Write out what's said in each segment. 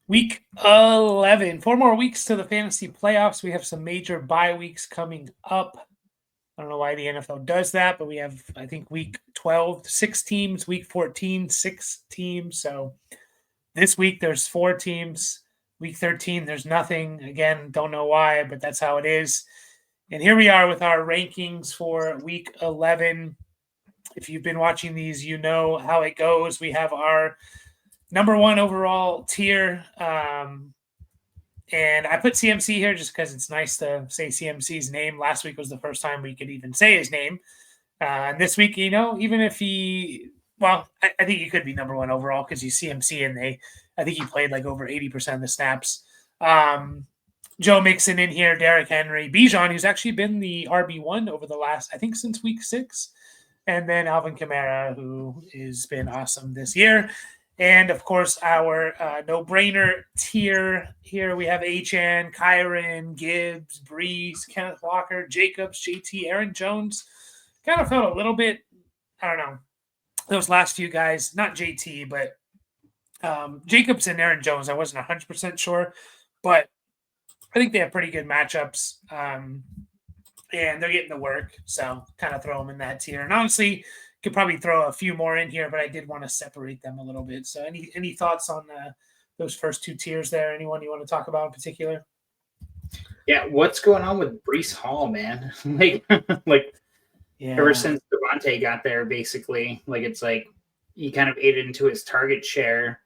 Week 11. 4 more weeks to the fantasy playoffs. We have some major bye weeks coming up. I don't know why the NFL does that, but we have, I think, week 12, 6 teams, week 14, 6 teams. So this week there's 4 teams. Week 13, there's nothing. Again, don't know why, but that's how it is. And here we are with our rankings for week 11. If you've been watching these, you know how it goes. We have our number one overall tier. And I put CMC here just because it's nice to say CMC's name. Last week was the first time we could even say his name. And this week, even if I think he could be number one overall because he's CMC and I think he played like over 80% of the snaps. Joe Mixon in here, Derrick Henry, Bijan, who's actually been the RB1 over the last, I think, since week 6. And then Alvin Kamara, who has been awesome this year. And, of course, our no-brainer tier here, we have HN, Kyron, Gibbs, Breeze, Kenneth Walker, Jacobs, JT, Aaron Jones. Kind of felt a little bit, I don't know, those last few guys, not JT, but Jacobs and Aaron Jones, I wasn't 100% sure. But I think they have pretty good matchups. And they're getting the work, so kind of throw them in that tier. And honestly, could probably throw a few more in here, but I did want to separate them a little bit. So any thoughts on those first 2 tiers there? Anyone you want to talk about in particular? Yeah, what's going on with Breece Hall, man? Ever since Devontae got there, basically, it's like he kind of ate into his target share.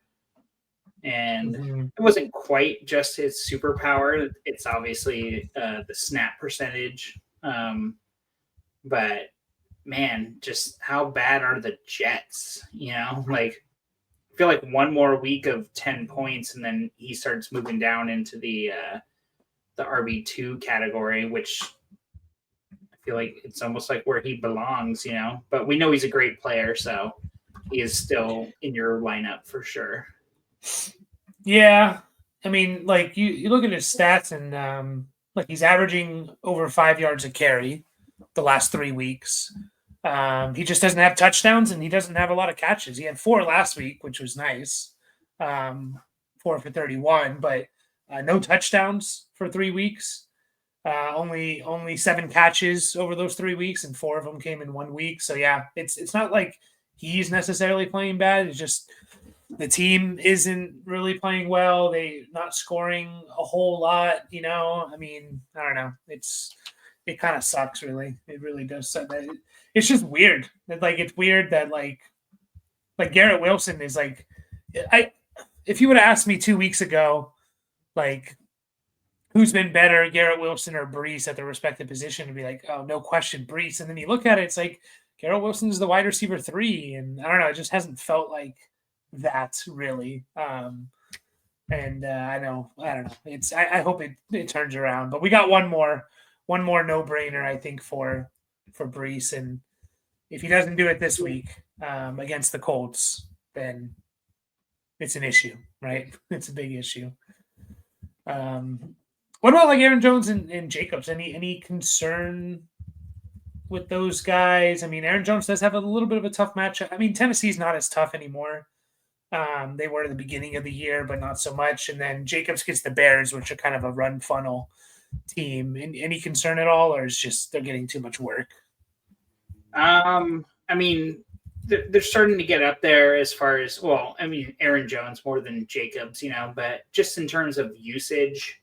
And it wasn't quite just his superpower. It's obviously the snap percentage. But man, just how bad are the Jets? I feel like one more week of 10 points and then he starts moving down into the RB2 category, which I feel like it's almost like where he belongs, But we know he's a great player, so he is still in your lineup for sure. Yeah. I mean, you look at his stats and he's averaging over 5 yards a carry the last 3 weeks. He just doesn't have touchdowns and he doesn't have a lot of catches. He had 4 last week, which was nice. 4 for 31, but no touchdowns for 3 weeks. Only 7 catches over those 3 weeks, and 4 of them came in 1 week. So yeah, it's not like he's necessarily playing bad. It's just the team isn't really playing well. They're not scoring a whole lot. I mean, I don't know. It kind of sucks, really. It really does. It's just weird. It's weird that Garrett Wilson is if you would have asked me 2 weeks ago, who's been better, Garrett Wilson or Breece at their respective position, to be like, oh, no question, Breece. And then you look at it, it's like Garrett Wilson's the wide receiver 3, and I don't know, it just hasn't felt like that really. I don't know. I hope it turns around. But we got one more no-brainer, I think, for Breece, and if he doesn't do it this week against the Colts, then it's an issue, right? It's a big issue. What about Aaron Jones and Jacobs? Any concern with those guys? I mean, Aaron Jones does have a little bit of a tough matchup. I mean, Tennessee's not as tough anymore. They were at the beginning of the year, but not so much. And then Jacobs gets the Bears, which are kind of a run funnel team. Any concern at all, or is just they're getting too much work? I mean, they're starting to get up there as far as, Aaron Jones more than Jacobs, but just in terms of usage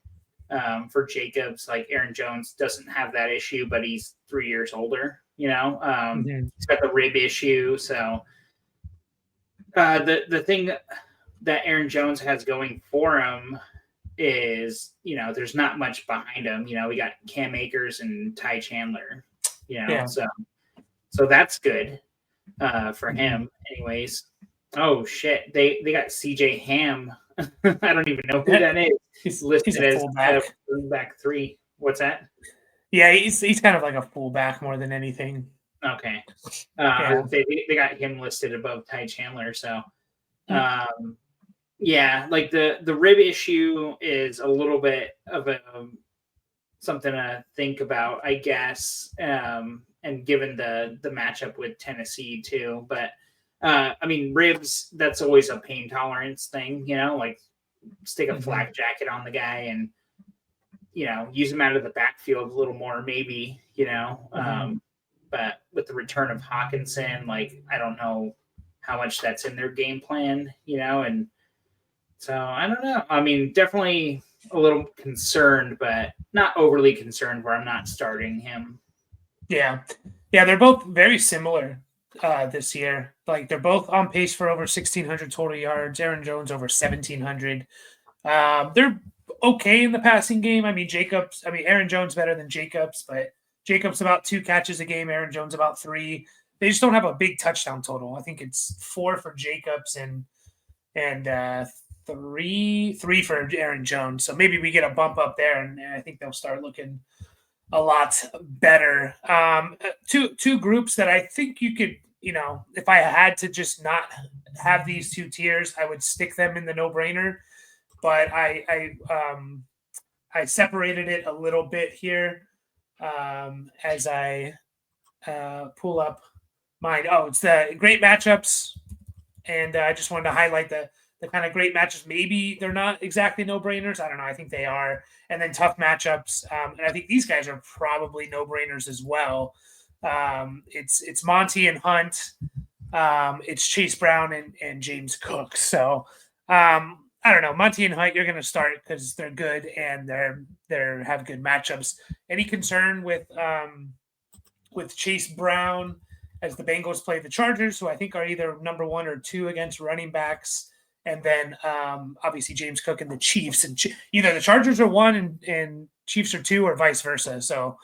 for Jacobs, Aaron Jones doesn't have that issue, but he's 3 years older, He's got the rib issue. So the thing that Aaron Jones has going for him is, there's not much behind him. We got Cam Akers and Ty Chandler, so that's good for him. Anyways, oh shit, they got CJ Ham. I don't even know who that is. He's listed as fullback 3. What's that? Yeah, he's kind of like a fullback more than anything. Okay. They got him listed above Ty Chandler. So, the rib issue is a little bit of something to think about, I guess. And given the matchup with Tennessee too, but ribs, that's always a pain tolerance thing, stick a flak jacket on the guy and, use him out of the backfield a little more, maybe, but with the return of Hawkinson, like, I don't know how much that's in their game plan, and so I don't know. I mean, definitely a little concerned, but not overly concerned where I'm not starting him. Yeah. Yeah, they're both very similar this year. Like, they're both on pace for over 1,600 total yards. Aaron Jones over 1,700. They're okay in the passing game. I mean, Aaron Jones better than Jacobs, but Jacobs about 2 catches a game. Aaron Jones about 3. They just don't have a big touchdown total. I think it's 4 for Jacobs and three for Aaron Jones. So maybe we get a bump up there, and I think they'll start looking a lot better. Two groups that I think you could, if I had to just not have these 2 tiers, I would stick them in the no-brainer. But I separated it a little bit here as I pull up mine. Oh, it's the great matchups, and I just wanted to highlight the kind of great matchups. Maybe they're not exactly no-brainers. I don't know. I think they are. And then tough matchups. And I think these guys are probably no-brainers as well. It's Monty and Hunt. It's Chase Brown and James Cook. So I don't know. Monty and Hunt, you're going to start because they're good and they're have good matchups. Any concern with Chase Brown as the Bengals play the Chargers, who I think are either number 1 or 2 against running backs? And then obviously James Cook and the Chiefs, and either the Chargers are 1 and Chiefs are 2, or vice versa. So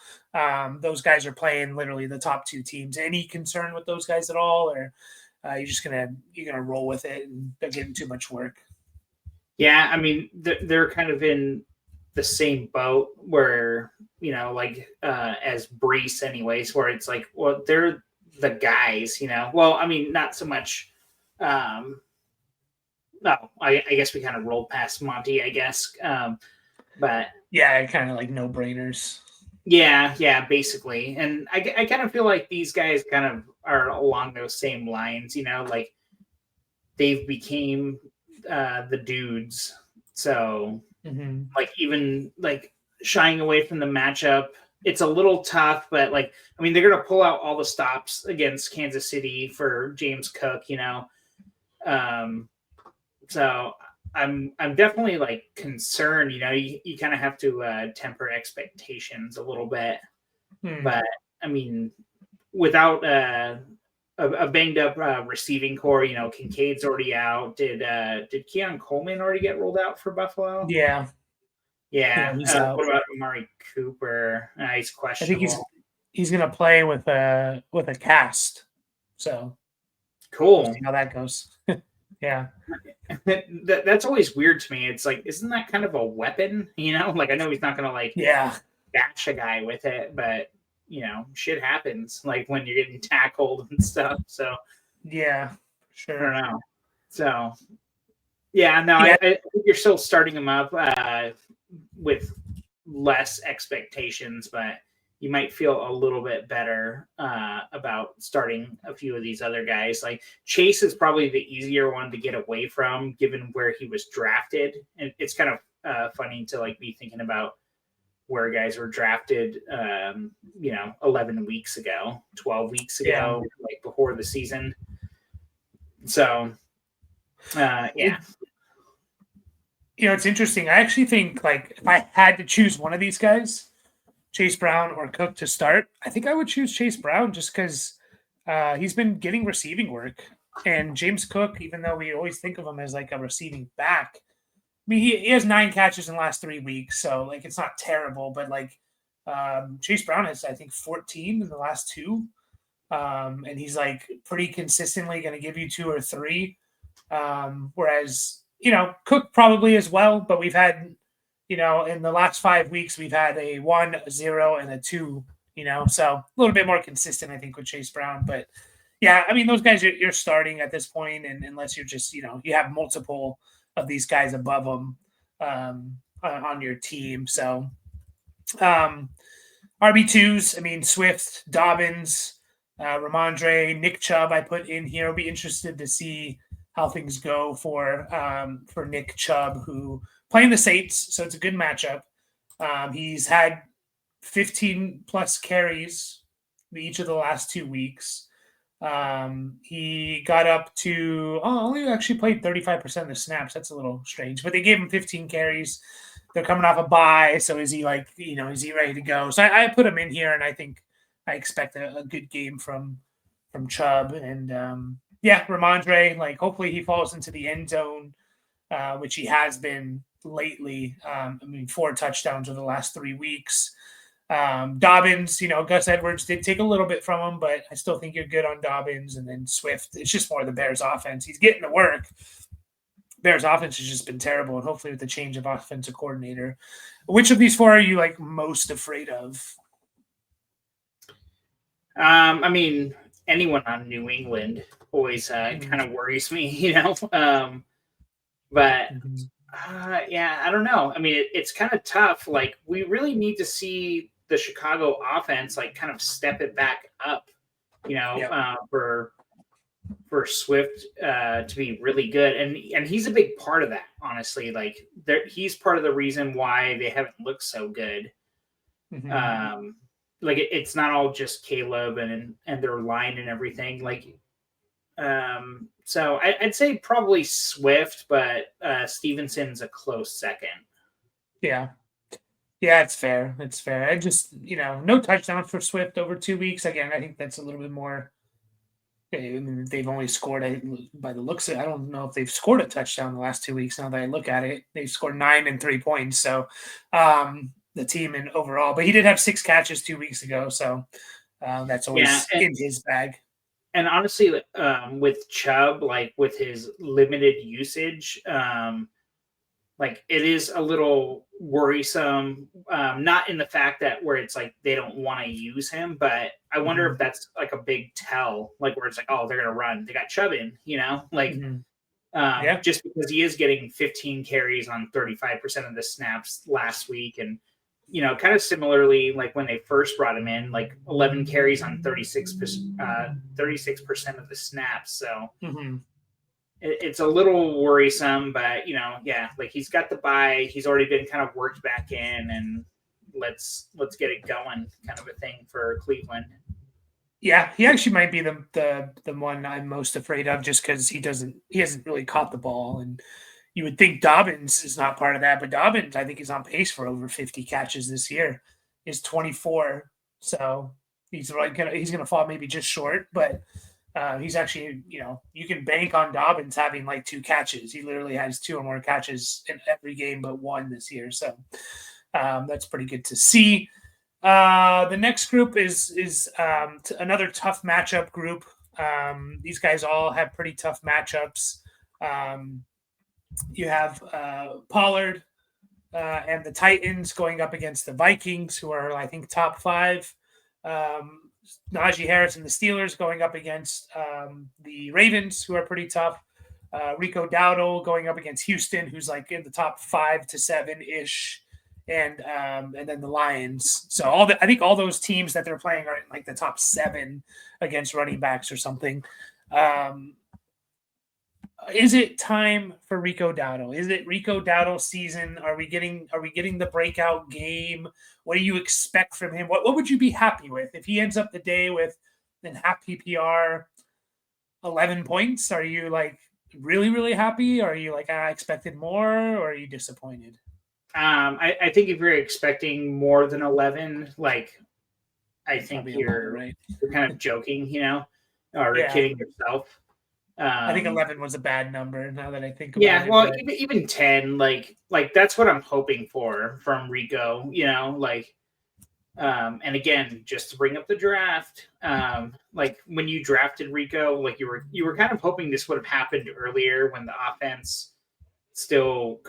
those guys are playing literally the top 2 teams. Any concern with those guys at all, or you're gonna roll with it and they're getting too much work? Yeah, I mean they're kind of in the same boat where as Brees, anyways, where it's like, well, they're the guys, Well, I mean, not so much. No, I guess we kind of rolled past Monty, I guess. But yeah, kind of like no-brainers. Yeah, basically. And I kind of feel like these guys kind of are along those same lines, like they've became the dudes. So like, even like shying away from the matchup, it's a little tough, but like, I mean, they're going to pull out all the stops against Kansas City for James Cook, so I'm definitely like concerned, you kind of have to temper expectations a little bit, but I mean, without a banged up receiving core, Kincaid's already out. Did Keon Coleman already get rolled out for Buffalo? Yeah. He's out. What about Amari Cooper? He's questionable. I think he's going to play with a cast. So cool. We'll see how that goes. Yeah. That's always weird to me. It's like, isn't that kind of a weapon? Like, I know he's not going to bash a guy with it, but shit happens like when you're getting tackled and stuff. So yeah, sure. I don't know. So I think you're still starting him up with less expectations, but you might feel a little bit better about starting a few of these other guys. Like Chase is probably the easier one to get away from, given where he was drafted. And it's kind of funny to like be thinking about where guys were drafted, 11 weeks ago, 12 weeks ago, like before the season. So, it's interesting. I actually think, like, if I had to choose one of these guys, Chase Brown or Cook, to start, I think I would choose Chase Brown just because he's been getting receiving work. And James Cook, even though we always think of him as like a receiving back, I mean, he has 9 catches in the last 3 weeks, so like it's not terrible. But like Chase Brown has, I think, 14 in the last 2, and he's like pretty consistently going to give you 2 or 3. Whereas Cook probably as well, but we've had in the last 5 weeks we've had a 1, a 0, and a 2. So a little bit more consistent, I think, with Chase Brown. But yeah, I mean, those guys you're starting at this point, and unless you're just you have multiple of these guys above them on your team. So RB2s, I mean, Swift, Dobbins, Ramondre, Nick Chubb I put in here. I'll be interested to see how things go for Nick Chubb, who playing the Saints, so it's a good matchup. He's had 15 plus carries each of the last 2 weeks. He got up to only actually played 35% of the snaps. That's a little strange, but they gave him 15 carries. They're coming off a bye, so is he is he ready to go? So I put him in here, and I think I expect a good game from Chubb and Ramondre. Like hopefully he falls into the end zone, which he has been lately. 4 touchdowns over the last 3 weeks. Dobbins, Gus Edwards did take a little bit from him, but I still think you're good on Dobbins. And then Swift, it's just more the Bears offense. He's getting to work. Bears offense has just been terrible, and hopefully with the change of offensive coordinator. Which of these 4 are you most afraid of? Anyone on New England always kind of worries me, but I don't know. It's kind of tough. Like we really need to see the Chicago offense kind of step it back up, for Swift to be really good, and he's a big part of that. Honestly, he's part of the reason why they haven't looked so good. Mm-hmm. It's not all just Caleb and their line and everything. So I'd say probably Swift, but Stevenson's a close second. Yeah, it's fair. It's fair. I just no touchdowns for Swift over 2 weeks. Again, I think that's a little bit more. They've only scored, by the looks of it, I don't know if they've scored a touchdown the last 2 weeks. Now that I look at it, they've scored 9 and 3 points. So the team in overall, but he did have 6 catches 2 weeks ago. So that's always in his bag. And honestly, with Chubb, with his limited usage, it is a little worrisome. Not in the fact that where it's they don't want to use him, but I wonder if that's a big tell, where it's they're gonna run. They got Chubb in, just because he is getting 15 carries on 35% of the snaps last week, and kind of similarly, when they first brought him in, 11 carries on 36% of the snaps. So. Mm-hmm. It's a little worrisome, but he's got the bye. He's already been kind of worked back in, and let's get it going, kind of a thing for Cleveland. Yeah, he actually might be the one I'm most afraid of, just because he hasn't really caught the ball, and you would think Dobbins is not part of that, but Dobbins I think is on pace for over 50 catches this year. Is 24, so he's gonna fall maybe just short, but. He's actually, you can bank on Dobbins having 2 catches. He literally has 2 or more catches in every game but 1 this year. So that's pretty good to see. The next group is another tough matchup group. These guys all have pretty tough matchups. You have Pollard and the Titans going up against the Vikings, who are, I think, top 5. Najee Harris and the Steelers going up against the Ravens, who are pretty tough. Rico Dowdle going up against Houston, who's in the top 5 to 7 ish, and then the Lions. So I think all those teams that they're playing are in the top 7 against running backs or something. Is it time for Rico Dowdle? Is it Rico Dowdle season? Are we getting the breakout game? What do you expect from him? What would you be happy with if he ends up the day with in half PPR 11 points? Are you really, really happy? Or are you I expected more, or are you disappointed? I think if you're expecting more than 11, I think you're kind of joking, or kidding yourself. I think 11 was a bad number now that I think about it. Yeah, well, even 10, that's what I'm hoping for from Rico, and again, just to bring up the draft, when you drafted Rico, you were kind of hoping this would have happened earlier when the offense still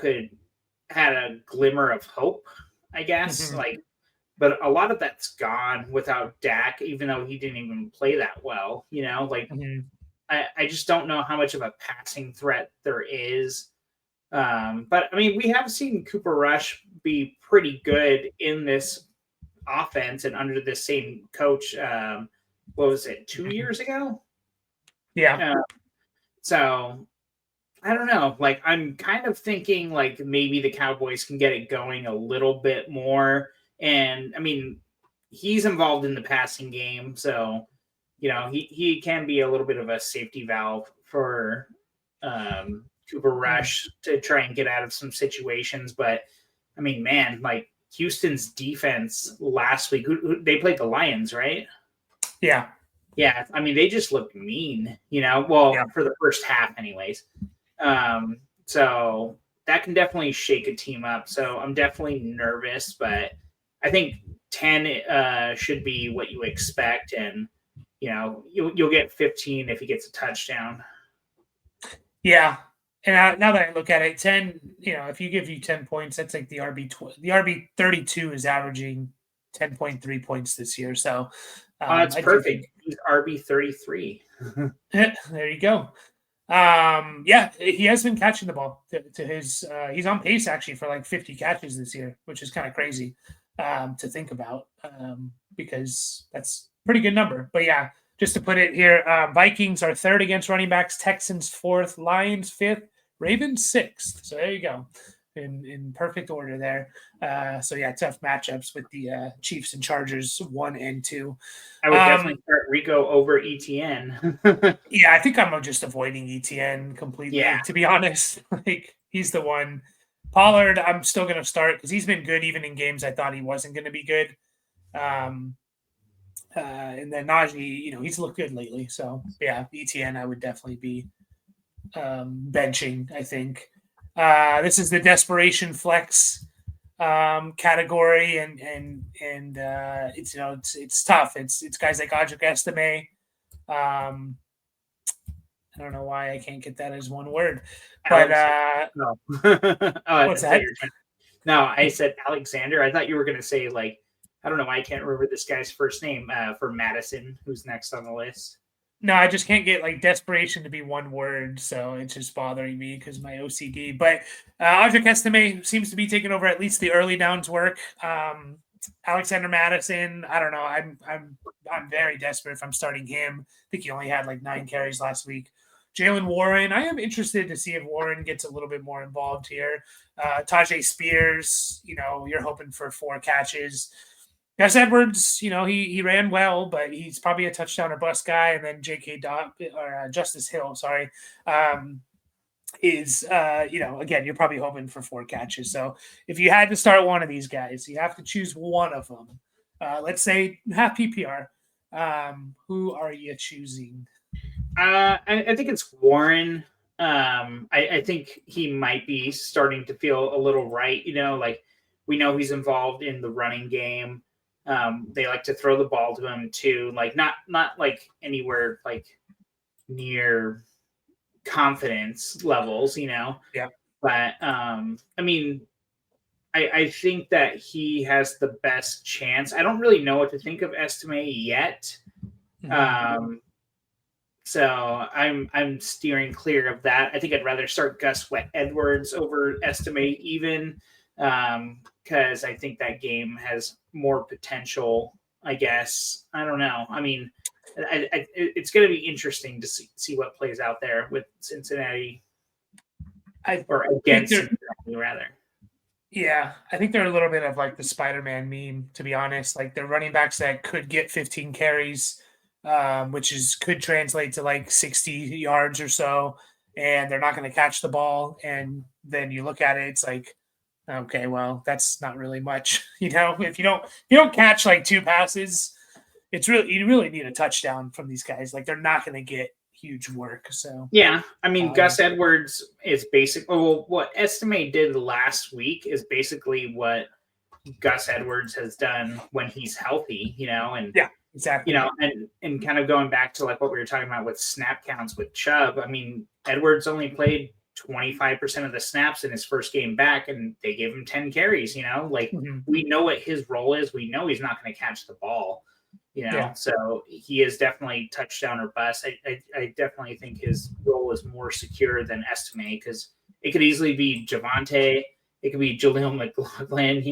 had a glimmer of hope, I guess. Mm-hmm. But a lot of that's gone without Dak, even though he didn't even play that well, Mm-hmm. I just don't know how much of a passing threat there is. But we have seen Cooper Rush be pretty good in this offense and under the same coach. What was it, 2 years ago? Yeah. So I don't know. Like, I'm kind of thinking like maybe the Cowboys can get it going a little bit more. And I mean, he's involved in the passing game, so he can be a little bit of a safety valve for Cooper Rush to try and get out of some situations. But I mean, man, like Houston's defense last week, they played the Lions, right? Yeah. Yeah, I mean, they just looked mean, for the first half, anyways. So that can definitely shake a team up. So I'm definitely nervous, but I think 10 should be what you expect, and you'll get 15 if he gets a touchdown. Yeah. And now that I look at it, 10, if you give you 10 points, that's like the RB 32 is averaging 10.3 points this year. So that's perfect. He's RB 33. There you go. Yeah, he has been catching the ball to his. He's on pace actually for like 50 catches this year, which is kind of crazy to think about because that's a pretty good number. But yeah, just to put it here, Vikings are third against running backs, Texans fourth, Lions fifth, Ravens sixth. So there you go, in perfect order there. So yeah, tough matchups with the Chiefs and Chargers 1 and 2. I would definitely start Rico over ETN. Yeah, I think I'm just avoiding ETN completely. Yeah. To be honest, like he's the one. Pollard, I'm still going to start because he's been good even in games I thought he wasn't going to be good. And then Najee, he's looked good lately. So yeah, ETN I would definitely be benching. I think this is the desperation flex category, and it's tough. It's guys like Audric Estime. I don't know why I can't get that as one word, but no. What's that? No, I said Alexander. I thought you were going to say like, I don't know why I can't remember this guy's first name for Madison, who's next on the list. No, I just can't get like desperation to be one word, so it's just bothering me because my OCD. But Audric Estime seems to be taking over at least the early downs work. Alexander Madison, I don't know. I'm very desperate if I'm starting him. I think he only had like 9 carries last week. Jalen Warren, I am interested to see if Warren gets a little bit more involved here. Tajay Spears, you're hoping for 4 catches. Gus Edwards, he ran well, but he's probably a touchdown or bust guy. And then J.K. Justice Hill, sorry, is again, you're probably hoping for 4 catches. So if you had to start one of these guys, you have to choose one of them. Let's say half PPR. Who are you choosing? I think it's Warren. I think he might be starting to feel a little right. Like we know he's involved in the running game. They like to throw the ball to him too. Like not like anywhere like near confidence levels, Yeah. But I mean, I think that he has the best chance. I don't really know what to think of Estime yet. Mm-hmm. So I'm steering clear of that. I think I'd rather start Gus Edwards over Estime even, because I think that game has more potential. I guess I don't know. I mean, it's going to be interesting to see what plays out there with Cincinnati, or against Cincinnati rather. Yeah, I think they're a little bit of like the Spider-Man meme, to be honest. Like they're running backs that could get 15 carries, which could translate to like 60 yards or so, and they're not going to catch the ball. And then you look at it, it's like, okay, well, that's not really much. If you don't catch like 2 passes, you really need a touchdown from these guys. Like they're not going to get huge work. So yeah, I mean, Gus Edwards is basically what Estime did last week is basically what Gus Edwards has done when he's healthy, and yeah, exactly. And kind of going back to like what we were talking about with snap counts with Chubb. I mean, Edwards only played 25% of the snaps in his first game back, and they gave him 10 carries. Like we know what his role is. We know he's not going to catch the ball. So he is definitely touchdown or bust. I definitely think his role is more secure than Estime, because it could easily be Javonte. It could be Jaleel McLaughlin,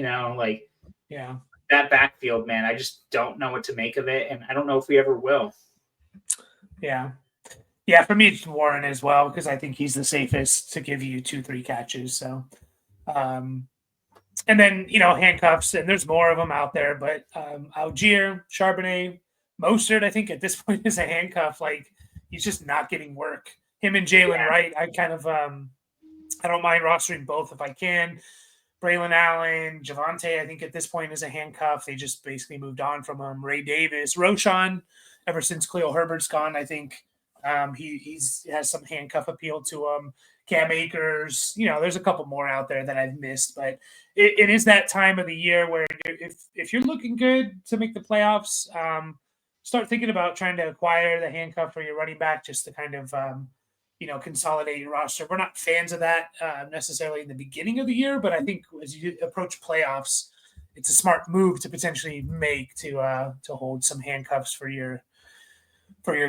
that backfield, man. I just don't know what to make of it, and I don't know if we ever will. Yeah. Yeah, for me, it's Warren as well, because I think he's the safest to give you 2-3 catches. So, um, and then, handcuffs, and there's more of them out there, but Algier, Charbonnet, Mostert, I think at this point is a handcuff. Like, he's just not getting work. Him and Jalen Yeah. Wright, I don't mind rostering both if I can. Braylon Allen, Javante, I think at this point is a handcuff. They just basically moved on from him. Ray Davis, Roshan, ever since Khalil Herbert's gone, I think he has some handcuff appeal to him. Cam Akers, there's a couple more out there that I've missed, but it is that time of the year where if you're looking good to make the playoffs, start thinking about trying to acquire the handcuff for your running back just to kind of consolidate your roster. We're not fans of that necessarily in the beginning of the year, but I think as you approach playoffs, it's a smart move to potentially make to hold some handcuffs for your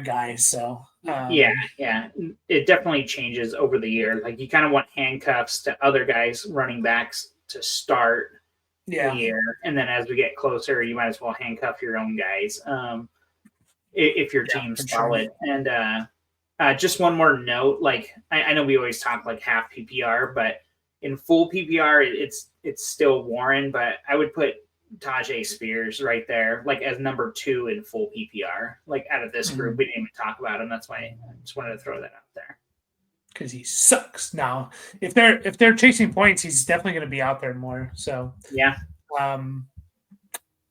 guys. So Yeah, it definitely changes over the year. Like you kind of want handcuffs to other guys, running backs to start the yeah, year, and then as we get closer, you might as well handcuff your own guys if your yeah, team's for sure. solid. And just one more note, like I know we always talk like half PPR, but in full PPR, it's still Warren, but I would put Tajay Spears right there, like as number 2 in full PPR. Like out of this group, Mhm. we didn't even talk about him. That's why I just wanted to throw that out there. Because he sucks now. If they're chasing points, he's definitely going to be out there more. So, Yeah. um,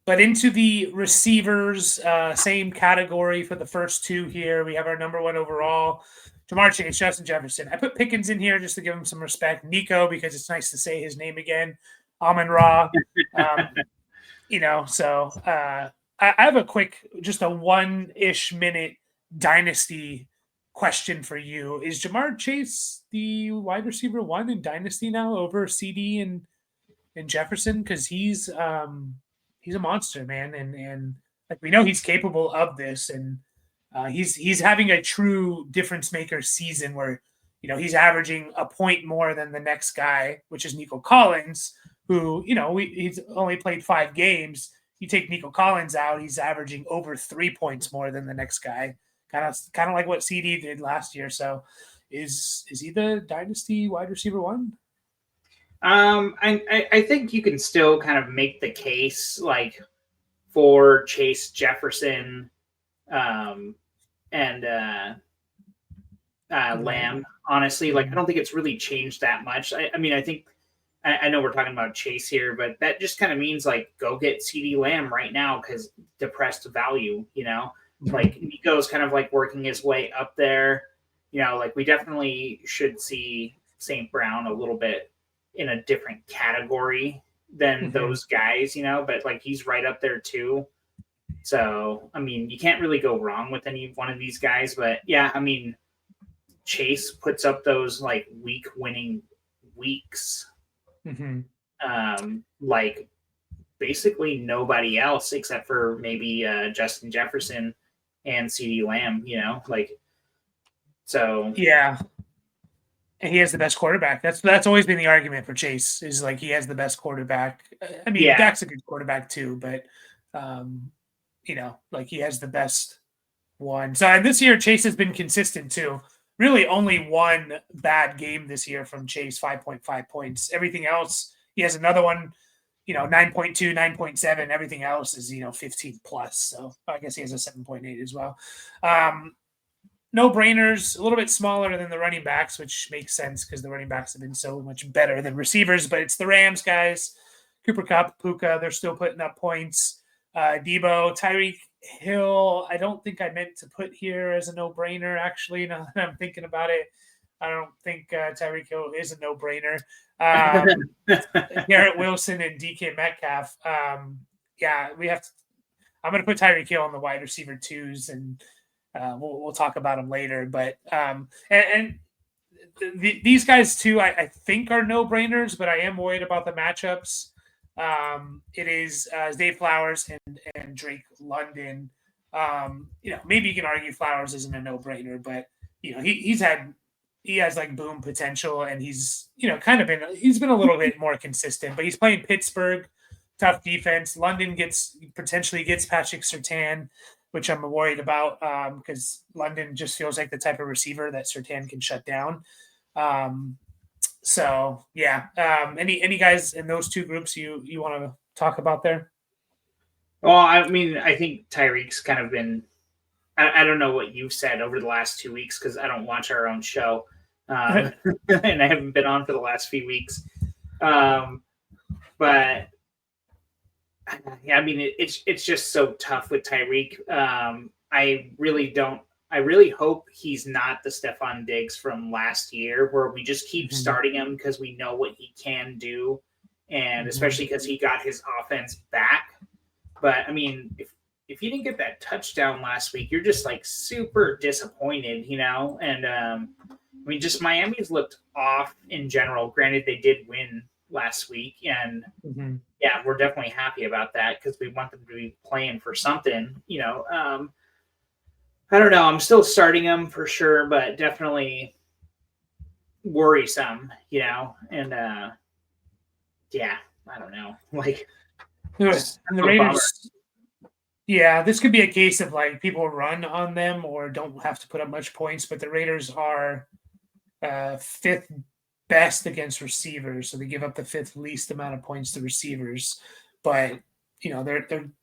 but into the receivers, same category for the first two here. We have our number one overall, Jamar Chase, Justin Jefferson. I put Pickens in here just to give him some respect. Nico, because it's nice to say his name again. Amon Ra. Um, I have a quick, just a 1-ish minute dynasty question for you. Is Jamar Chase the wide receiver 1 in dynasty now over CD and Jefferson? Because he's a monster, man, and like we know he's capable of this, and he's having a true difference maker season where he's averaging a point more than the next guy, which is Nico Collins, who he's only played 5 games. You take Nico Collins out, he's averaging over 3 points more than the next guy. Kind of like what CD did last year. So, is he the dynasty wide receiver 1? I think you can still kind of make the case like for Chase Jefferson, um, and Lamb. Honestly, like I don't think it's really changed that much. I mean, I think I know we're talking about Chase here, but that just kind of means like go get CD Lamb right now because depressed value. Like Nico's kind of like working his way up there. Like we definitely should see St. Brown a little bit in a different category than Mm-hmm. those guys. But like he's right up there too. So I mean, you can't really go wrong with any one of these guys. But yeah, I mean, Chase puts up those like week winning weeks, Mm-hmm. like basically nobody else except for maybe Justin Jefferson and CD Lamb, like so. Yeah, and he has the best quarterback. That's always been the argument for Chase is like he has the best quarterback. I mean, Yeah. Dak's a good quarterback too, but um, like he has the best one. So and this year Chase has been consistent too. Really, only one bad game this year from Chase, 5.5 points. Everything else, he has another one. 9.2, 9.7. Everything else is 15 plus. So I guess he has a 7.8 as well. No brainers, a little bit smaller than the running backs, which makes sense because the running backs have been so much better than receivers. But it's the Rams guys, Cooper Cup, Puka. They're still putting up points. Debo, Tyreek Hill. I don't think I meant to put here as a no-brainer. Actually, now that I'm thinking about it, I don't think Tyreek Hill is a no-brainer. Garrett Wilson and DK Metcalf. Yeah, we have to. I'm going to put Tyreek Hill on the wide receiver 2s, and we'll talk about them later. But these guys too, I think are no brainers, but I am worried about the matchups. It is Dave Flowers and Drake London. Maybe you can argue Flowers isn't a no brainer, but he has like boom potential, and he's he's been a little bit more consistent. But he's playing Pittsburgh, tough defense. London potentially gets Patrick Surtain. which I'm worried about because London just feels like the type of receiver that Surtain can shut down. So yeah, any guys in those two groups you want to talk about there? Well, I mean, I think Tyreek's kind of been. I don't know what you've said over the last 2 weeks because I don't watch our own show, and I haven't been on for the last few weeks. But yeah, I mean, it's just so tough with Tyreek. I really don't. I really hope he's not the Stephon Diggs from last year, where we just keep starting him because we know what he can do, and especially because he got his offense back. But I mean, if you didn't get that touchdown last week, you're just like super disappointed, you know. And I mean, just Miami's looked off in general. Granted, they did win last week, and yeah, we're definitely happy about that because we want them to be playing for something, you know. I don't know. I'm still starting them for sure, but definitely worrisome, you know. And yeah, I don't know. Like, and the Raiders. Yeah, this could be a case of like people run on them or don't have to put up much points, but the Raiders are fifth best against receivers, so they give up the fifth least amount of points to receivers. But you know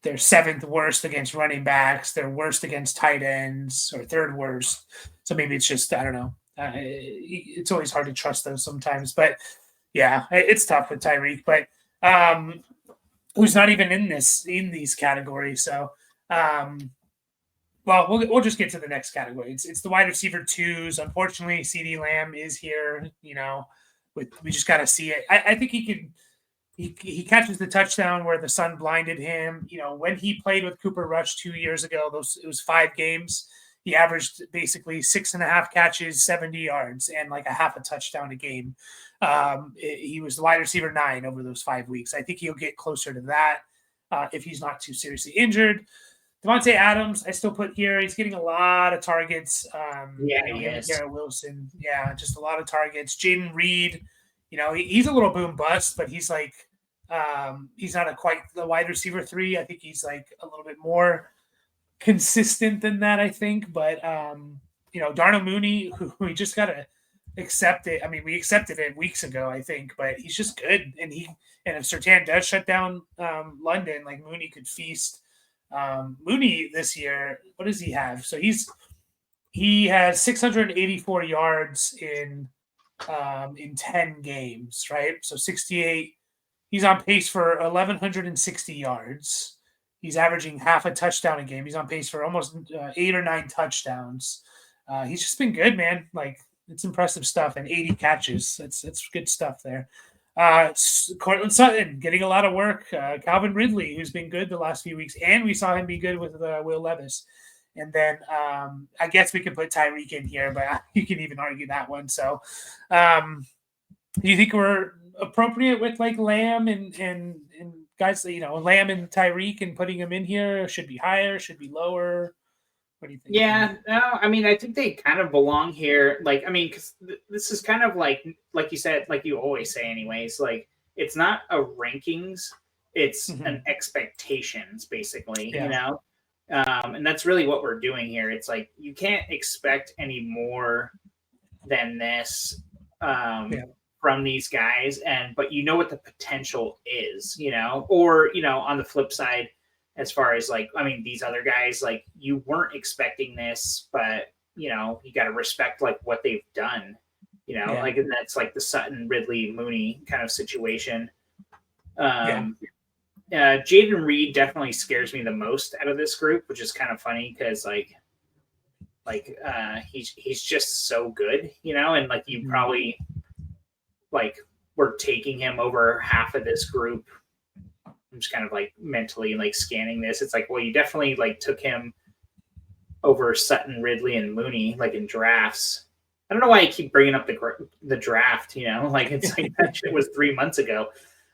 they're seventh worst against running backs. They're worst against tight ends, or third worst. So maybe it's just I don't know. It's always hard to trust those sometimes, but yeah, it's tough with Tyreek. But who's not even in these categories? So, well, we'll just get to the next category. It's the wide receiver twos. Unfortunately, CeeDee Lamb is here. You know, we just got to see it. I think he can. He catches the touchdown where the sun blinded him. You know, when he played with Cooper Rush 2 years ago, it was 5 games. He averaged basically 6.5 catches, 70 yards, and like a half a touchdown a game. He was the wide receiver 9 over those 5 weeks. I think he'll get closer to that if he's not too seriously injured. Devontae Adams, I still put here. He's getting a lot of targets. Yeah, he is. Garrett Wilson, yeah, just a lot of targets. Jaden Reed, you know, he's a little boom bust, but he's like, he's not quite the wide receiver 3. I think he's like a little bit more consistent than that, I think. But you know, Darnell Mooney, who we just gotta accept it. I mean, we accepted it weeks ago, I think, but he's just good. And if Surtain does shut down London, like Mooney could feast. Mooney this year, what does he have? So he has 684 yards in 10 games, right? So 68. He's on pace for 1,160 yards. He's averaging half a touchdown a game. He's on pace for almost 8 or 9 touchdowns. He's just been good, man. Like, it's impressive stuff. And 80 catches. That's good stuff there. Cortland Sutton getting a lot of work. Calvin Ridley, who's been good the last few weeks. And we saw him be good with Will Levis. And then I guess we can put Tyreek in here, but you can even argue that one. So do you think we're appropriate with like Lamb and guys, you know, Lamb and Tyreek and putting them in here? Should be higher, should be lower? What do you think? Yeah, no, I mean, I think they kind of belong here. Like, I mean, because this is kind of like you said, like you always say, anyways. Like, it's not a rankings; it's an expectations, basically. Yeah. You know, and that's really what we're doing here. It's like you can't expect any more than this from these guys, but you know what the potential is, you know, or you know, on the flip side. As far as like, I mean, these other guys, like you weren't expecting this, but you know, you got to respect like what they've done, you know, like, and that's like the Sutton, Ridley, Mooney kind of situation. Jaden Reed definitely scares me the most out of this group, which is kind of funny because he's just so good, you know, and like you probably like were taking him over half of this group. I'm just kind of like mentally like scanning this. It's like, well, you definitely like took him over Sutton, Ridley, and Mooney like in drafts. I don't know why I keep bringing up the draft. You know, like it's like that shit was 3 months ago.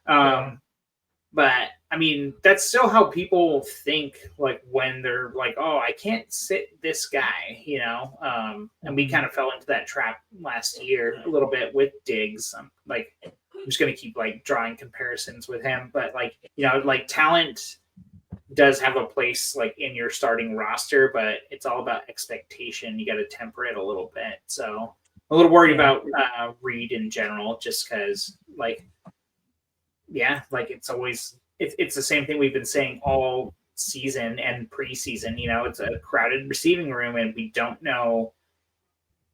But I mean, that's still how people think. Like when they're like, oh, I can't sit this guy. You know, and we kind of fell into that trap last year a little bit with Diggs. Like. I'm just going to keep like drawing comparisons with him, but like, you know, like talent does have a place like in your starting roster, but it's all about expectation. You got to temper it a little bit. So a little worried about Reed in general, just because like it's the same thing we've been saying all season and preseason. It's a crowded receiving room, and we don't know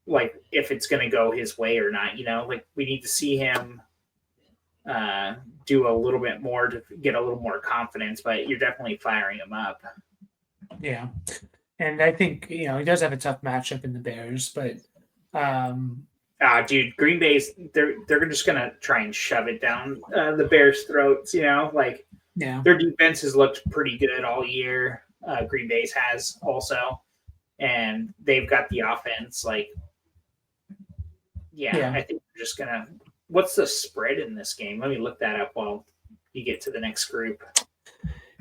like if it's going to go his way or not. Like we need to see him do a little bit more to get a little more confidence, but you're definitely firing him up. Yeah. And I think, he does have a tough matchup in the Bears, but dude, Green Bay's they're just gonna try and shove it down the Bears' throats. Like their defense has looked pretty good all year. Green Bay's has also, and they've got the offense. Like, I think they're just gonna. What's the spread in this game? Let me look that up while you get to the next group.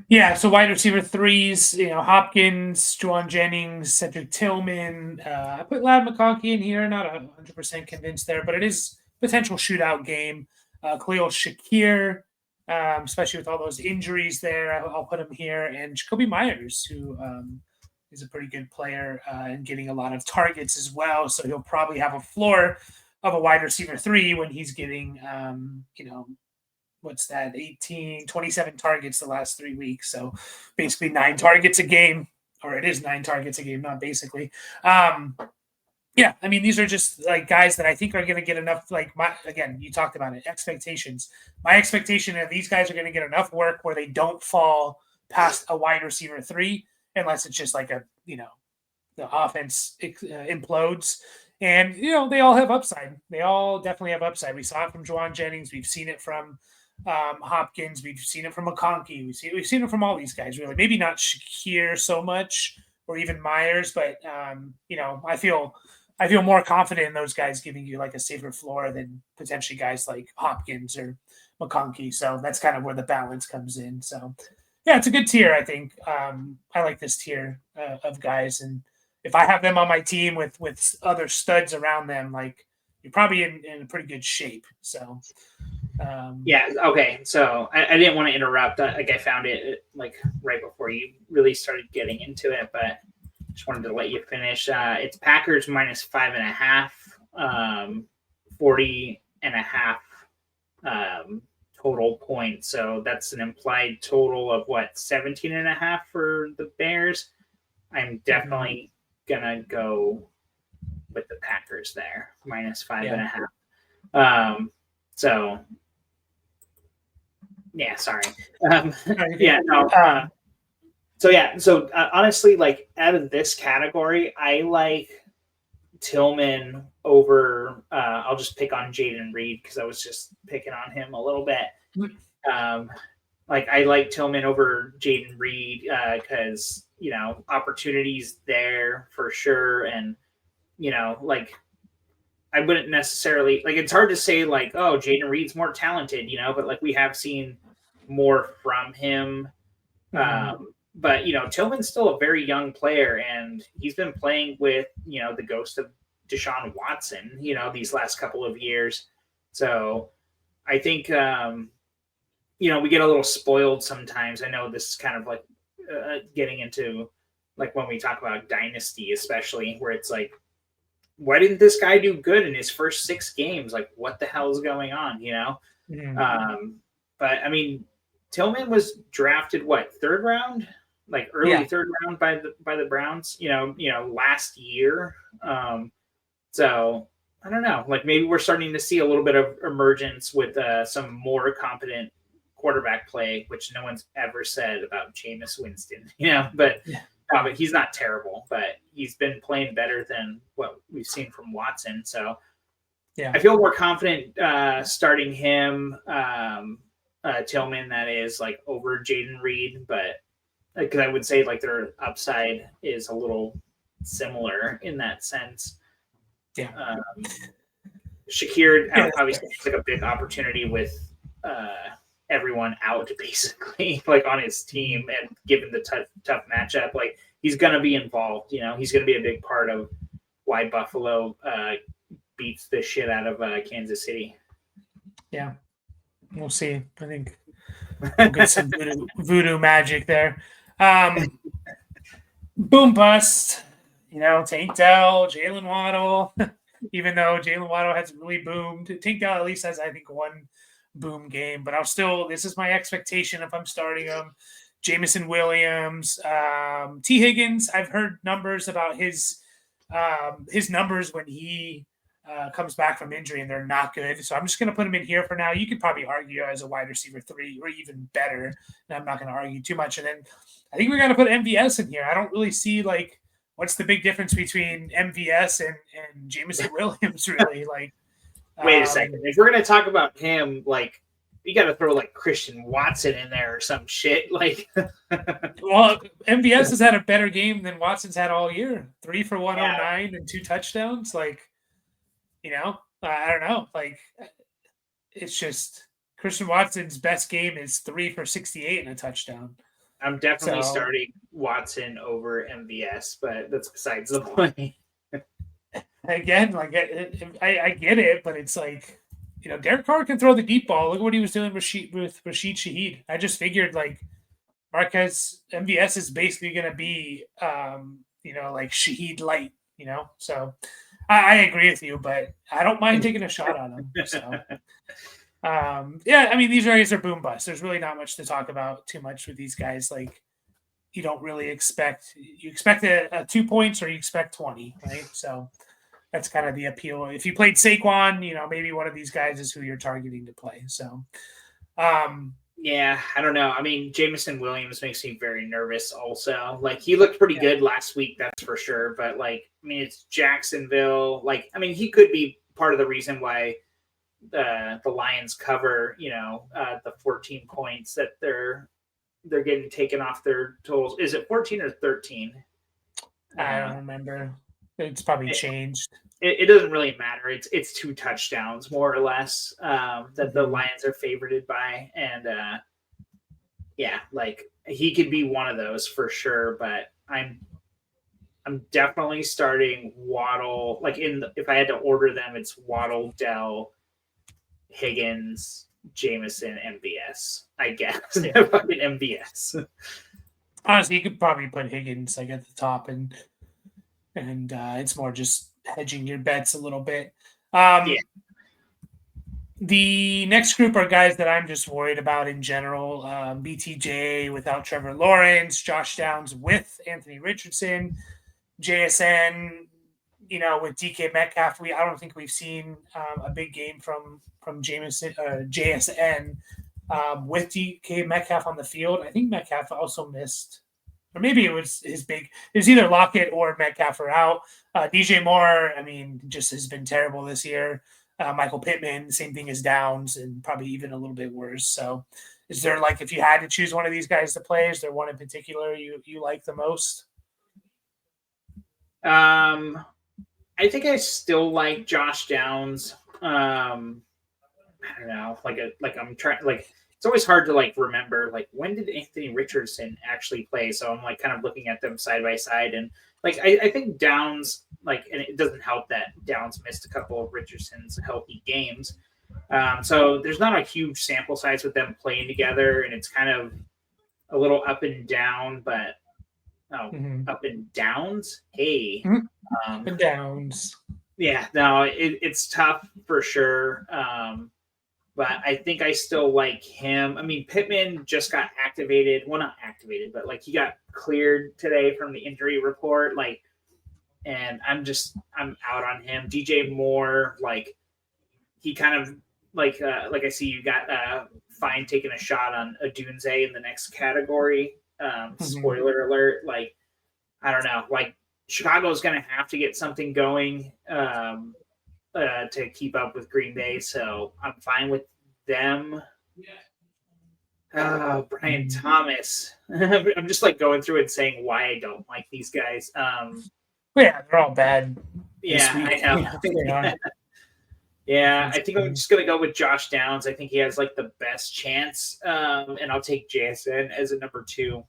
Yeah, so wide receiver 3s, Hopkins, Juwan Jennings, Cedric Tillman. I put Ladd McConkey in here. Not 100% convinced there, but it is a potential shootout game. Khalil Shakir, especially with all those injuries there, I'll put him here. And Jacoby Myers, who is a pretty good player and getting a lot of targets as well. So he'll probably have a floor of a wide receiver 3 when he's getting, what's that, 27 targets the last 3 weeks. So basically 9 targets a game, or it is 9 targets a game, not basically. These are just like guys that I think are going to get enough, again, you talked about it, expectations. My expectation is these guys are going to get enough work where they don't fall past a wide receiver 3, unless it's just like the offense implodes. And, they all have upside. They all definitely have upside. We saw it from Juwan Jennings. We've seen it from Hopkins. We've seen it from McConkey. We've seen it from all these guys, really. Maybe not Shakir so much, or even Myers, but, I feel more confident in those guys giving you like a safer floor than potentially guys like Hopkins or McConkey. So that's kind of where the balance comes in. So, yeah, it's a good tier, I think. I like this tier of guys, and if I have them on my team with other studs around them, like you're probably in pretty good shape. So, okay. So I didn't want to interrupt. I found it like right before you really started getting into it, but just wanted to let you finish. It's Packers minus 5.5, 40.5 total points. So that's an implied total of 17.5 for the Bears. I'm definitely gonna go with the Packers there, minus 5.5. So sorry. So honestly, like out of this category, I like Tillman over. I'll just pick on Jaden Reed because I was just picking on him a little bit. I like Tillman over Jaden Reed because opportunities there for sure, and I wouldn't necessarily it's hard to say Jaden Reed's more talented, but we have seen more from him. But Tillman's still a very young player, and he's been playing with the ghost of Deshaun Watson these last couple of years. So I think we get a little spoiled sometimes. I know this is kind of getting into when we talk about dynasty, especially where it's why didn't this guy do good in his first 6 games? What the hell is going on? But I mean, Tillman was drafted 3rd round, early 3rd round by the Browns. Last year. So I don't know. Maybe we're starting to see a little bit of emergence with some more competent quarterback play, which no one's ever said about Jameis Winston. But he's not terrible. But he's been playing better than what we've seen from Watson. So I feel more confident starting him. Tillman, that is over Jaden Reed, but because I would say their upside is a little similar in that sense. Shakir obviously has a big opportunity with everyone out basically on his team, and given the tough matchup, he's going to be involved. He's going to be a big part of why Buffalo beats the shit out of Kansas City. We'll see. I think we'll get some voodoo magic there. Boom bust. Tank Dell, Jalen Waddle. Even though Jalen Waddle hasn't really boomed, Tank Dell at least has, I think, one boom game. But this is my expectation if I'm starting him. Jameson Williams, T. Higgins. I've heard numbers about his numbers when he comes back from injury, and they're not good. So I'm just going to put him in here for now. You could probably argue as a wide receiver 3 or even better, and I'm not going to argue too much. And then I think we got to put MVS in here. I don't really see what's the big difference between MVS and Jameson Williams, really? Wait a second. If we're going to talk about him, you got to throw Christian Watson in there or some shit. Well, MVS has had a better game than Watson's had all year. 3 for 109 and 2 touchdowns. I don't know. It's just Christian Watson's best game is 3 for 68 and a touchdown. I'm definitely starting Watson over MVS, but that's besides the point. Again, I get it, but it's Derek Carr can throw the deep ball. Look at what he was doing with Rashid Shaheed. I just figured Marquez MVS is basically going to be, Shaheed light, So I agree with you, but I don't mind taking a shot on him. So, these guys are boom busts. There's really not much to talk about too much with these guys. You don't really expect a 2 points or you expect 20, right? So that's kind of the appeal. If you played Saquon, maybe one of these guys is who you're targeting to play. So, yeah, I don't know. I mean, Jameson Williams makes me very nervous also. He looked pretty good last week, that's for sure. But it's Jacksonville. He could be part of the reason why the Lions cover, the 14 points that they're getting taken off their totals. Is it 14 or 13? I don't remember. It's probably changed. It doesn't really matter. It's 2 touchdowns more or less that the Lions are favorited by, and he could be one of those for sure. But I'm definitely starting Waddle. If I had to order them, it's Waddle, Dell, Higgins, Jameson, MVS. I guess fucking MVS. Honestly, you could probably put Higgins at the top, and it's more just hedging your bets a little bit. The next group are guys that I'm just worried about in general. BTJ without Trevor Lawrence, Josh Downs with Anthony Richardson, JSN, with DK Metcalf. I don't think we've seen a big game from Jameson JSN with DK Metcalf on the field. I think Metcalf also missed, or maybe it was his big. It was either Lockett or Metcalf are out. DJ Moore, just has been terrible this year. Michael Pittman, same thing as Downs, and probably even a little bit worse. So, is there if you had to choose one of these guys to play, is there one in particular you like the most? I think I still like Josh Downs. I don't know. I'm trying. It's always hard to remember when did Anthony Richardson actually play. So I'm kind of looking at them side by side, and I think Downs and it doesn't help that Downs missed a couple of Richardson's healthy games. So there's not a huge sample size with them playing together, and it's kind of a little up and down, but up and downs. Hey, up and downs. Yeah, no, it's tough for sure. But I think I still like him. Pittman just got activated. Well, not activated, but he got cleared today from the injury report. And I'm out on him. DJ Moore, he kind of I see you got Fine taking a shot on Adunze in the next category. Spoiler alert. I don't know. Chicago's going to have to get something going to keep up with Green Bay, so I'm fine with them. Brian Thomas. I'm just like going through and saying why I don't like these guys. Yeah, they're all bad. Yeah, I know. They are. Yeah, I think I'm just gonna go with Josh Downs. I think he has like the best chance, and I'll take JSN as a number 2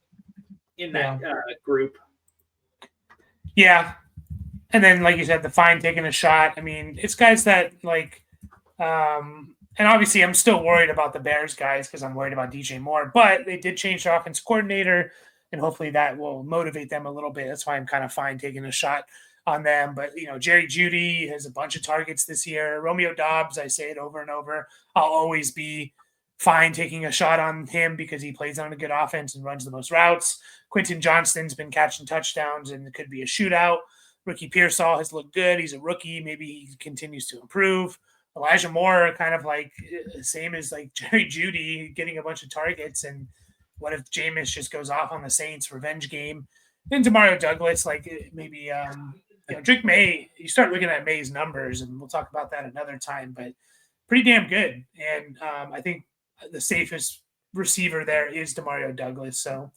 in that group. Yeah, and then like you said, the Fine taking a shot. I mean, it's guys that like, and obviously I'm still worried about the Bears guys because I'm worried about DJ Moore. But they did change the offense coordinator. and hopefully that will motivate them a little bit. That's why I'm kind of fine taking a shot on them. But Jerry Jeudy has a bunch of targets this year. Romeo Dobbs, I say it over and over, I'll always be fine taking a shot on him because he plays on a good offense and runs the most routes. Quentin Johnston's been catching touchdowns, and it could be a shootout. Ricky Pearsall has looked good. He's a rookie. Maybe he continues to improve. Elijah Moore, kind of like same as like Jerry Jeudy, getting a bunch of targets. And what if Jameis just goes off on the Saints revenge game? And Demario Douglas, like maybe Drake May. You start looking at May's numbers, and we'll talk about that another time. But pretty damn good. And I think the safest receiver there is Demario Douglas. So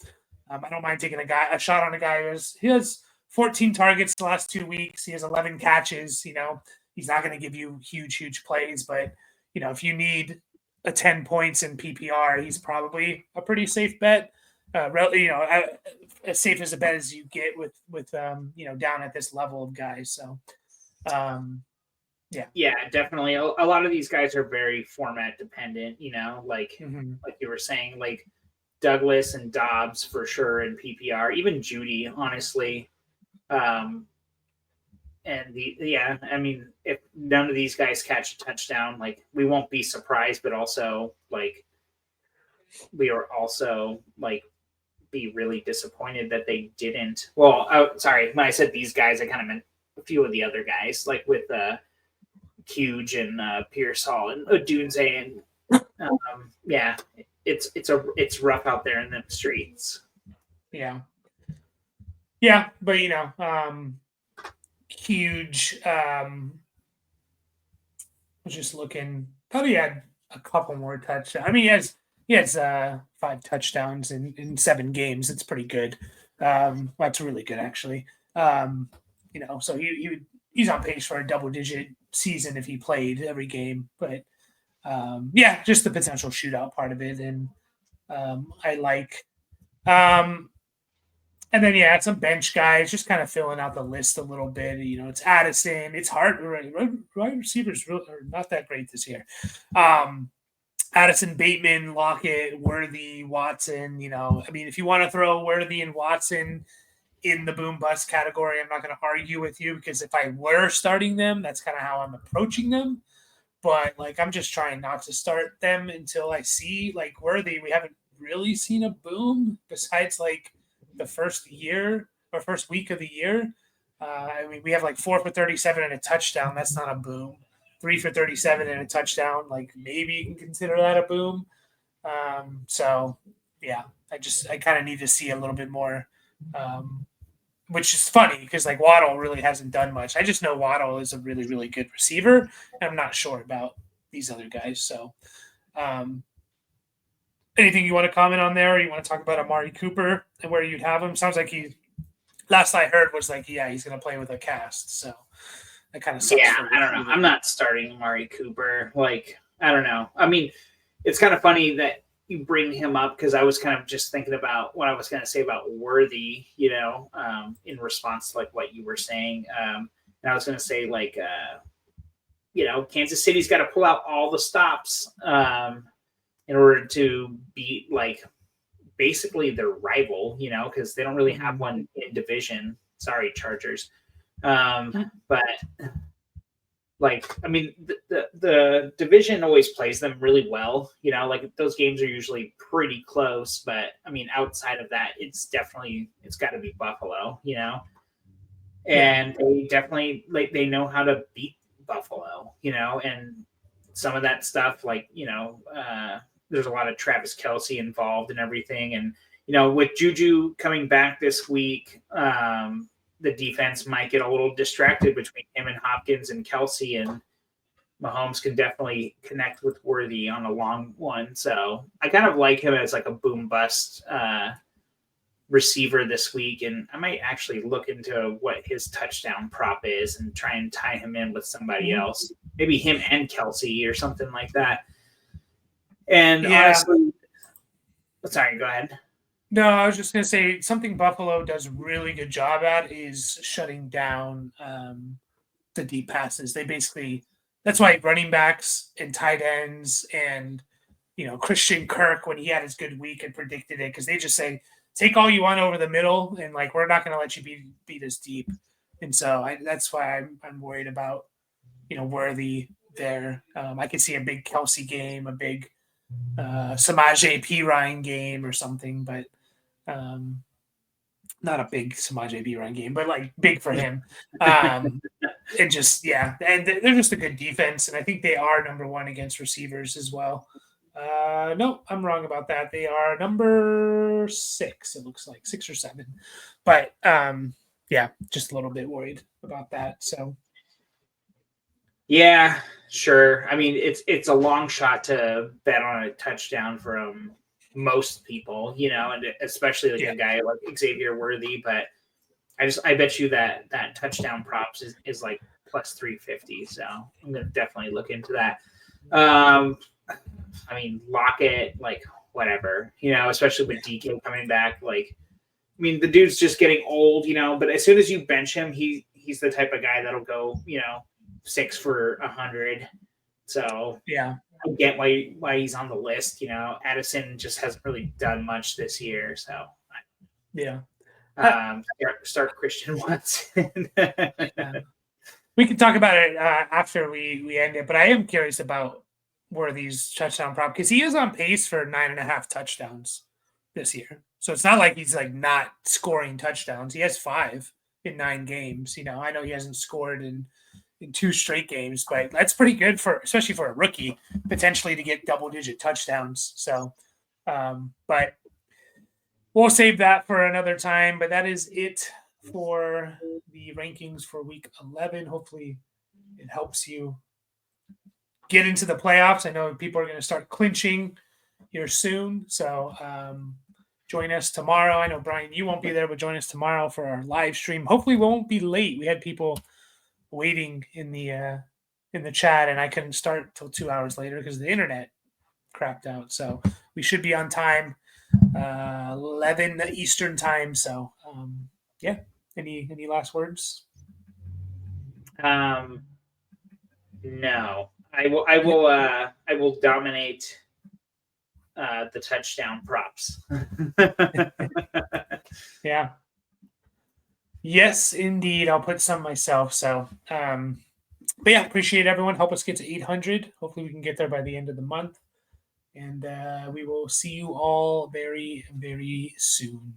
I don't mind taking a shot on a guy he has 14 targets the last 2 weeks. He has 11 catches. He's not going to give you huge plays, but if you need a 10 points in PPR, he's probably a pretty safe bet. As safe as a bet as you get with down at this level of guys. So, yeah, definitely. A lot of these guys are very format dependent. Like you were saying, like Douglas and Dobbs for sure in PPR, even Jeudy, honestly. If none of these guys catch a touchdown, like we won't be surprised, but also like we are also like be really disappointed that they didn't. Well, sorry, when I said these guys, I kind of meant a few of the other guys, like with Huge and Pearsall and Odunze, and it's rough out there in the streets. Yeah, but Huge. I was just looking. Thought he had a couple more touchdowns. I mean, he has 5 touchdowns in 7 games. It's pretty good. That's really good, actually. So he's on pace for a double-digit season if he played every game. But just the potential shootout part of it, and I like. And then, some bench guys, just kind of filling out the list a little bit. It's Addison. It's hard. Right receivers are not that great this year. Addison, Bateman, Lockett, Worthy, Watson. If you want to throw Worthy and Watson in the boom bust category, I'm not going to argue with you, because if I were starting them, that's kind of how I'm approaching them. But I'm just trying not to start them until I see Worthy. We haven't really seen a boom besides the first week of the year. We have 4 for 37 and a touchdown. That's not a boom. 3 for 37 and a touchdown. Maybe you can consider that a boom. I kind of need to see a little bit more, which is funny because Waddle really hasn't done much. I just know Waddle is a really, really good receiver, and I'm not sure about these other guys. So, anything you want to comment on there? Or you want to talk about Amari Cooper and where you'd have him? Sounds like last I heard was he's going to play with a cast. So that kind of sucks. Yeah, I don't know. I'm not starting Amari Cooper. I don't know. I mean, it's kind of funny that you bring him up, because I was kind of just thinking about what I was going to say about Worthy, in response to what you were saying. And I was going to say Kansas City's got to pull out all the stops in order to beat basically their rival, because they don't really have one in division. Sorry, Chargers. But the division always plays them really well. Those games are usually pretty close, but outside of that, it's got to be Buffalo, and they definitely they know how to beat Buffalo, and some of that stuff, there's a lot of Travis Kelce involved and everything. And, with Juju coming back this week, the defense might get a little distracted between him and Hopkins and Kelce, and Mahomes can definitely connect with Worthy on a long one. So I kind of like him as a boom bust receiver this week. And I might actually look into what his touchdown prop is and try and tie him in with somebody else, maybe him and Kelce or something like that. And honestly, sorry, go ahead. No, I was just going to say something Buffalo does a really good job at is shutting down the deep passes. That's why running backs and tight ends and, Christian Kirk, when he had his good week and predicted it, because they just say take all you want over the middle, and like we're not going to let you beat us deep. And so that's why I'm worried about Worthy there. I could see a big Kelsey game, a big Samaje P Ryan game or something, but not a big Samaje P Ryan game, but like big for him. And just and they're just a good defense, and I think they are number one against receivers as well. No, I'm wrong about that. They are number 6. It looks like 6 or 7, but just a little bit worried about that. So. Yeah, sure. I mean, it's a long shot to bet on a touchdown from most people, and especially like a guy like Xavier Worthy. But I bet you that touchdown props is like plus 350. So I'm gonna definitely look into that. I mean, Lockett, like whatever, especially with DK coming back. Like, I mean, the dude's just getting old, but as soon as you bench him, he's the type of guy that'll go, 6 for 100. So yeah, I get why he's on the list. Addison just hasn't really done much this year. So start Christian Watson. We can talk about it after we end it, but I am curious about Worthy's touchdown prop because he is on pace for 9.5 touchdowns this year. So it's not like he's like not scoring touchdowns. He has 5 in 9 games. I know he hasn't scored in 2 straight games, but that's pretty good especially for a rookie, potentially to get double-digit touchdowns. So, but we'll save that for another time. But that is it for the rankings for Week 11. Hopefully, it helps you get into the playoffs. I know people are going to start clinching here soon. So join us tomorrow. I know, Brian, you won't be there, but join us tomorrow for our live stream. Hopefully we won't be late. We had people waiting in the chat, and I couldn't start till 2 hours later because the internet crapped out. So we should be on time, 11 Eastern time. So any last words? No. I will dominate the touchdown props. Yeah. Yes, indeed. I'll put some myself. So, but yeah, appreciate everyone. Help us get to 800. Hopefully we can get there by the end of the month. And we will see you all very, very soon.